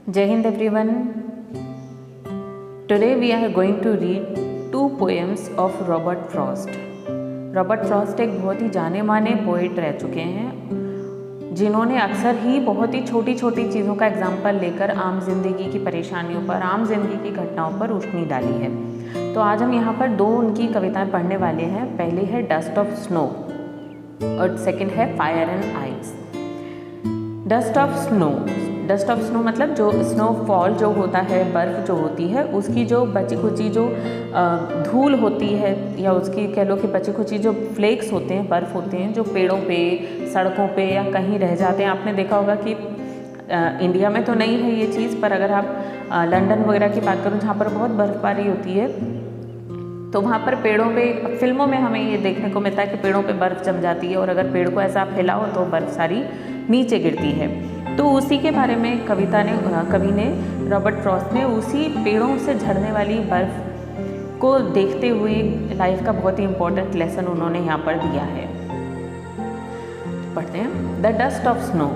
Jai Hind everyone. Today we are going to read two poems of Robert Frost. Robert Frost एक बहुत ही जाने माने poet रह चुके हैं जिन्होंने अक्सर ही बहुत ही छोटी छोटी चीज़ों का एग्जाम्पल लेकर आम जिंदगी की परेशानियों पर, आम जिंदगी की घटनाओं पर रोशनी डाली है। तो आज हम यहाँ पर दो उनकी कविताएं पढ़ने वाले हैं। पहली है डस्ट ऑफ स्नो और सेकंड है fire and ice. Dust of snow मतलब जो स्नोफॉल जो होता है, बर्फ़ जो होती है, उसकी जो बची खुची जो धूल होती है, या उसकी कह लो कि बची खुची जो फ्लेक्स होते हैं, बर्फ़ होते हैं, जो पेड़ों पे, सड़कों पे या कहीं रह जाते हैं। आपने देखा होगा कि इंडिया में तो नहीं है ये चीज़, पर अगर आप लंदन वगैरह की बात करूँ जहाँ पर बहुत बर्फ़बारी होती है, तो वहाँ पर पेड़ों पे, फिल्मों में हमें ये देखने को मिलता है कि पेड़ों पे बर्फ़ जम जाती है और अगर पेड़ को ऐसा आप हिलाओ तो बर्फ़ सारी नीचे गिरती है। तो उसी के बारे में कवि ने रॉबर्ट फ्रॉस्ट ने उसी पेड़ों से झड़ने वाली बर्फ़ को देखते हुए लाइफ का बहुत ही इम्पोर्टेंट लेसन उन्होंने यहाँ पर दिया है। पढ़ते हैं। The dust of snow,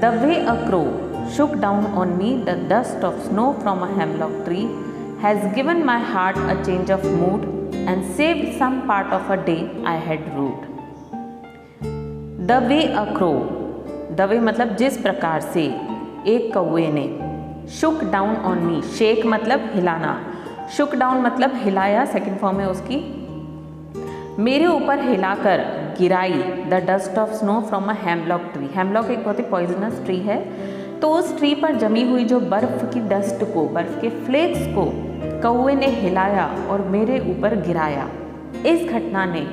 the way a crow shook down on me, the dust of snow from a hemlock tree has given my heart a change of mood and saved some part of a day I had rued. The way a crow, the way मतलब जिस प्रकार से एक कौवे ने, shook down on me, shake मतलब हिलाना, shook down मतलब हिलाया, सेकंड फॉर्म है उसकी, मेरे ऊपर हिलाकर गिराई, the dust of snow from a hemlock tree. Hemlock एक बहुत ही पॉइजनस ट्री है, तो उस ट्री पर जमी हुई जो बर्फ़ की डस्ट को, बर्फ़ के फ्लेक्स को कौवे ने हिलाया और मेरे ऊपर गिराया। इस घटना ने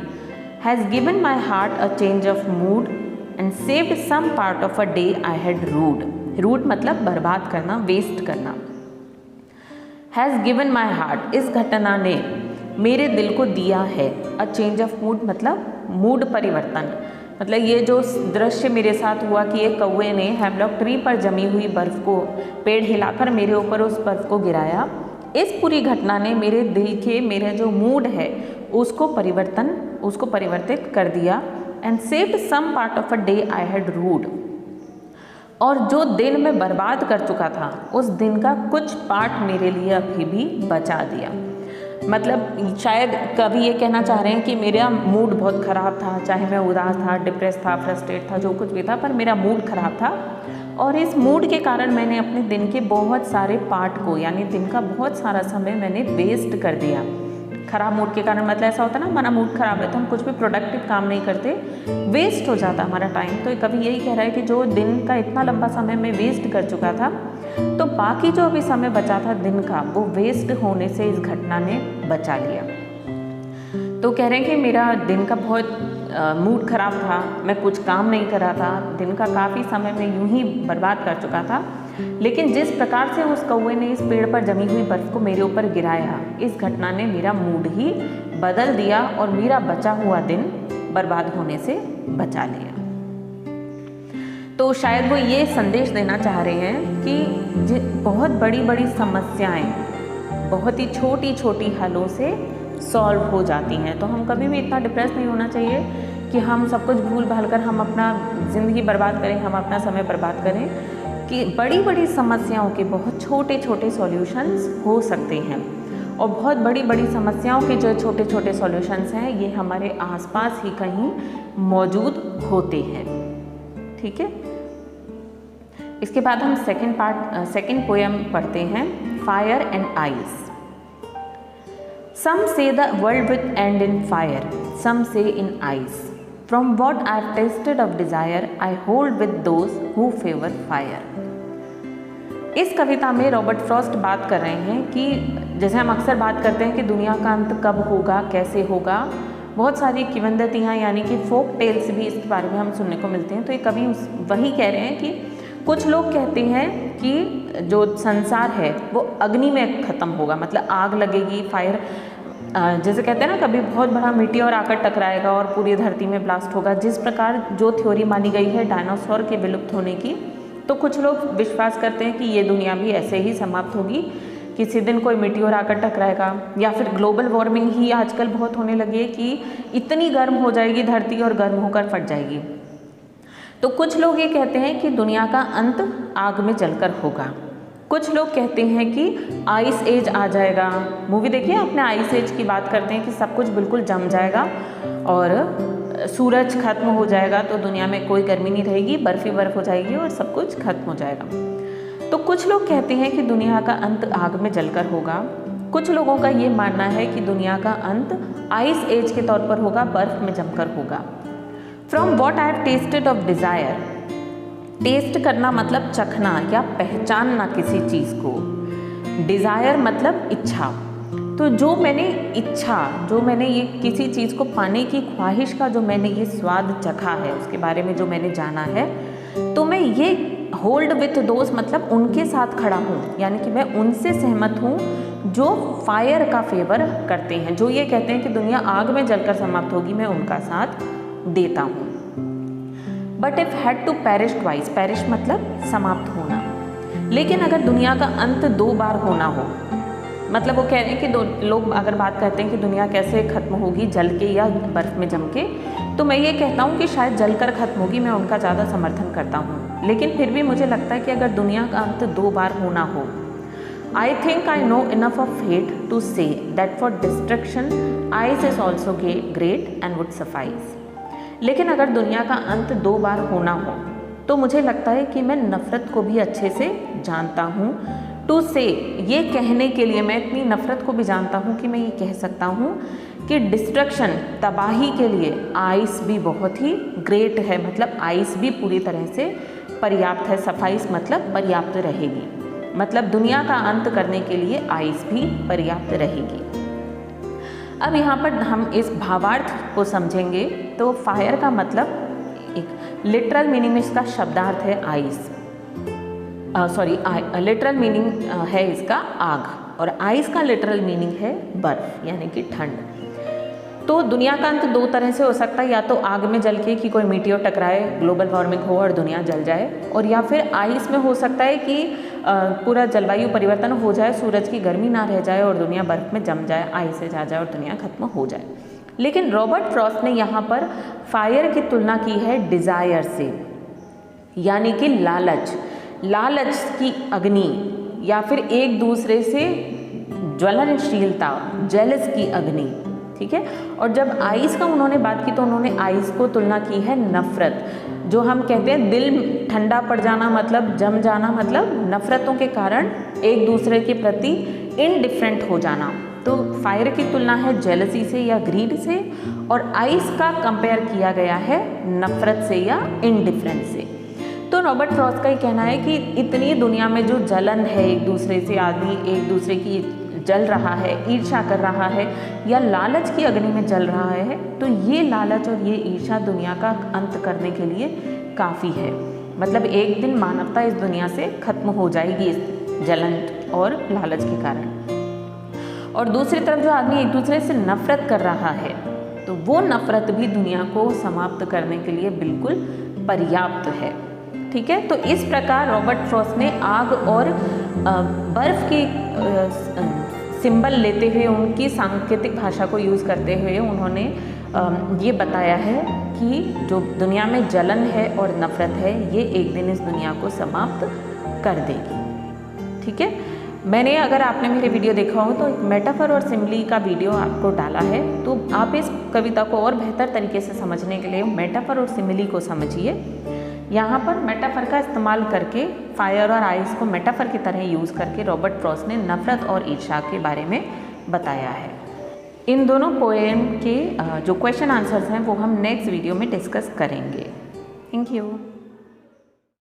has given my heart a change of mood and saved some part of a day I had rued. Rued मतलब बर्बाद करना, वेस्ट करना। हैज़ गिवन माई हार्ट, इस घटना ने मेरे दिल को दिया है। अ चेंज ऑफ मूड मतलब मूड परिवर्तन, मतलब ये जो दृश्य मेरे साथ हुआ कि एक कौवे ने हेमलॉक ट्री पर जमी हुई बर्फ़ को पेड़ हिलाकर मेरे ऊपर उस बर्फ़ को गिराया, इस पूरी घटना ने मेरे दिल के, मेरा जो मूड है उसको परिवर्तित कर दिया। And saved some part of a day I had rued, और जो दिन मैं बर्बाद कर चुका था उस दिन का कुछ पार्ट मेरे लिए अभी भी बचा दिया। मतलब शायद कवि ये कहना चाह रहे हैं कि मेरा मूड बहुत ख़राब था, चाहे मैं उदास था, डिप्रेस था, फ्रस्ट्रेट था, जो कुछ भी था, पर मेरा मूड ख़राब था और इस मूड के कारण मैंने अपने दिन के बहुत सारे पार्ट को, यानी दिन का बहुत सारा समय मैंने वेस्ट कर दिया। ख़राब मूड के कारण मतलब ऐसा होता है ना, हमारा मूड ख़राब है तो हम कुछ भी प्रोडक्टिव काम नहीं करते, वेस्ट हो जाता हमारा टाइम। तो कवि यही कह रहा है कि जो दिन का इतना लंबा समय मैं वेस्ट कर चुका था, तो बाकी जो भी समय बचा था दिन का, वो वेस्ट होने से इस घटना ने बचा लिया। तो कह रहे हैं कि मेरा दिन का बहुत मूड ख़राब था, मैं कुछ काम नहीं कर रहा था, दिन का काफ़ी समय मैं यूं ही बर्बाद कर चुका था, लेकिन जिस प्रकार से उस कौवे ने इस पेड़ पर जमी हुई बर्फ़ को मेरे ऊपर गिराया, इस घटना ने मेरा मूड ही बदल दिया और मेरा बचा हुआ दिन बर्बाद होने से बचा लिया। तो शायद वो ये संदेश देना चाह रहे हैं कि बहुत बड़ी बड़ी समस्याएं बहुत ही छोटी छोटी हलों से सॉल्व हो जाती हैं। तो हम कभी भी इतना डिप्रेस नहीं होना चाहिए कि हम सब कुछ भूल भाल कर हम अपना ज़िंदगी बर्बाद करें, हम अपना समय बर्बाद करें। कि बड़ी बड़ी समस्याओं के बहुत छोटे छोटे सॉल्यूशंस हो सकते हैं, और बहुत बड़ी बड़ी समस्याओं के जो छोटे छोटे सॉल्यूशंस हैं ये हमारे आसपास ही कहीं मौजूद होते हैं। ठीक है, इसके बाद हम सेकंड पोएम पढ़ते हैं, fire and ice. Some say the world will end in fire, some say in ice. From what I've tasted of desire, I hold with those who favor fire. इस कविता में रॉबर्ट फ्रॉस्ट बात कर रहे हैं कि जैसे हम अक्सर बात करते हैं कि दुनिया का अंत कब होगा, कैसे होगा, बहुत सारी किंवदंतियाँ यानी कि फोक टेल्स भी इसके बारे में हम सुनने को मिलते हैं। तो ये कवि वही कह रहे हैं कि कुछ लोग कहते हैं कि जो संसार है वो अग्नि में ख़त्म होगा, मतलब आग लगेगी, फायर, जैसे कहते हैं ना कभी बहुत बड़ा मीटियोर आकर टकराएगा और पूरी धरती में ब्लास्ट होगा, जिस प्रकार जो थ्योरी मानी गई है डायनासोर के विलुप्त होने की। तो कुछ लोग विश्वास करते हैं कि ये दुनिया भी ऐसे ही समाप्त होगी, किसी दिन कोई मीटियोर आकर टकराएगा, या फिर ग्लोबल वार्मिंग ही आजकल बहुत होने लगी है कि इतनी गर्म हो जाएगी धरती और गर्म होकर फट जाएगी। तो कुछ लोग ये कहते हैं कि दुनिया का अंत आग में जलकर होगा, कुछ लोग कहते हैं कि आइस एज आ जाएगा। मूवी देखिए आपने, आइस एज की बात करते हैं कि सब कुछ बिल्कुल जम जाएगा और सूरज खत्म हो जाएगा, तो दुनिया में कोई गर्मी नहीं रहेगी, बर्फ ही बर्फ हो जाएगी और सब कुछ खत्म हो जाएगा। तो कुछ लोग कहते हैं कि दुनिया का अंत आग में जलकर होगा। कुछ लोगों का ये मानना है कि दुनिया का अंत आइस एज के तौर पर होगा, बर्फ में जमकर होगा। From what I have tasted of desire, taste करना मतलब चखना या पहचानना किसी चीज़ को, डिज़ायर मतलब इच्छा। तो जो मैंने इच्छा, जो मैंने ये किसी चीज़ को पाने की ख्वाहिश का जो मैंने ये स्वाद चखा है, उसके बारे में जो मैंने जाना है, तो मैं ये होल्ड विथ दोस्त मतलब उनके साथ खड़ा हूँ, यानी कि मैं उनसे सहमत हूँ जो फायर का फेवर करते हैं, जो ये कहते हैं कि दुनिया आग में जलकर समाप्त होगी, मैं उनका साथ देता हूँ। But if had to perish twice, perish मतलब समाप्त होना, लेकिन अगर दुनिया का अंत 2 बार होना हो, मतलब वो कह रहे हैं कि लोग अगर बात करते हैं कि दुनिया कैसे खत्म होगी, जल के या बर्फ़ में जम के, तो मैं ये कहता हूँ कि शायद जलकर खत्म होगी, मैं उनका ज़्यादा समर्थन करता हूँ। लेकिन फिर भी मुझे लगता है कि अगर दुनिया का अंत 2 बार होना हो, I think I know enough of fate to say that for destruction ice is also great and would suffice. लेकिन अगर दुनिया का अंत 2 बार होना हो, तो मुझे लगता है कि मैं नफ़रत को भी अच्छे से जानता हूँ। टू से, ये कहने के लिए मैं इतनी नफ़रत को भी जानता हूँ कि मैं ये कह सकता हूँ कि डिस्ट्रक्शन, तबाही के लिए आइस भी बहुत ही ग्रेट है, मतलब आइस भी पूरी तरह से पर्याप्त है। सफाइस मतलब पर्याप्त रहेगी, मतलब दुनिया का अंत करने के लिए आइस भी पर्याप्त रहेगी। अब यहाँ पर हम इस भावार्थ को समझेंगे। तो फायर का मतलब, एक लिटरल मीनिंग में इसका शब्दार्थ है आइस, लिटरल मीनिंग है इसका आग, और आइस का लिटरल मीनिंग है बर्फ यानी कि ठंड। तो दुनिया का अंत 2 तरह से हो सकता है, या तो आग में जल के कि कोई मीटियोर टकराए, ग्लोबल वार्मिंग हो और दुनिया जल जाए, और या फिर आइस में हो सकता है कि पूरा जलवायु परिवर्तन हो जाए, सूरज की गर्मी ना रह जाए और दुनिया बर्फ में जम जाए, आइस आ जाए और दुनिया खत्म हो जाए। लेकिन रॉबर्ट फ्रॉस्ट ने यहाँ पर फायर की तुलना की है डिज़ायर से, यानी कि लालच, लालच की अग्नि, या फिर एक दूसरे से ज्वलनशीलता, जेलस की अग्नि, ठीक है। और जब आइस का उन्होंने बात की तो उन्होंने आइस को तुलना की है नफ़रत, जो हम कहते हैं दिल ठंडा पड़ जाना, मतलब जम जाना, मतलब नफ़रतों के कारण एक दूसरे के प्रति इनडिफरेंट हो जाना। तो फायर की तुलना है जेलसी से या ग्रीड से, और आइस का कंपेयर किया गया है नफ़रत से या इनडिफरेंस से। तो रॉबर्ट फ्रॉस्ट का ये कहना है कि इतनी दुनिया में जो जलन है, एक दूसरे से आदमी एक दूसरे की जल रहा है, ईर्ष्या कर रहा है, या लालच की अग्नि में जल रहा है, तो ये लालच और ये ईर्ष्या दुनिया का अंत करने के लिए काफ़ी है। मतलब एक दिन मानवता इस दुनिया से खत्म हो जाएगी इस जलन और लालच के कारण। और दूसरी तरफ जो आदमी एक दूसरे से नफ़रत कर रहा है, तो वो नफ़रत भी दुनिया को समाप्त करने के लिए बिल्कुल पर्याप्त है, ठीक है। तो इस प्रकार रॉबर्ट फ्रॉस्ट ने आग और बर्फ़ की सिंबल लेते हुए, उनकी सांकेतिक भाषा को यूज़ करते हुए उन्होंने ये बताया है कि जो दुनिया में जलन है और नफ़रत है, ये एक दिन इस दुनिया को समाप्त कर देगी, ठीक है। मैंने, अगर आपने मेरे वीडियो देखा हो तो एक मेटाफर और सिमिली का वीडियो आपको डाला है, तो आप इस कविता को और बेहतर तरीके से समझने के लिए मेटाफर और सिमिली को समझिए। यहाँ पर मेटाफर का इस्तेमाल करके, फायर और आइस को मेटाफर की तरह यूज़ करके रॉबर्ट फ्रॉस्ट ने नफ़रत और ईर्ष्या के बारे में बताया है। इन दोनों पोएम के जो क्वेश्चन आंसर्स हैं वो हम नेक्स्ट वीडियो में डिस्कस करेंगे। Thank you.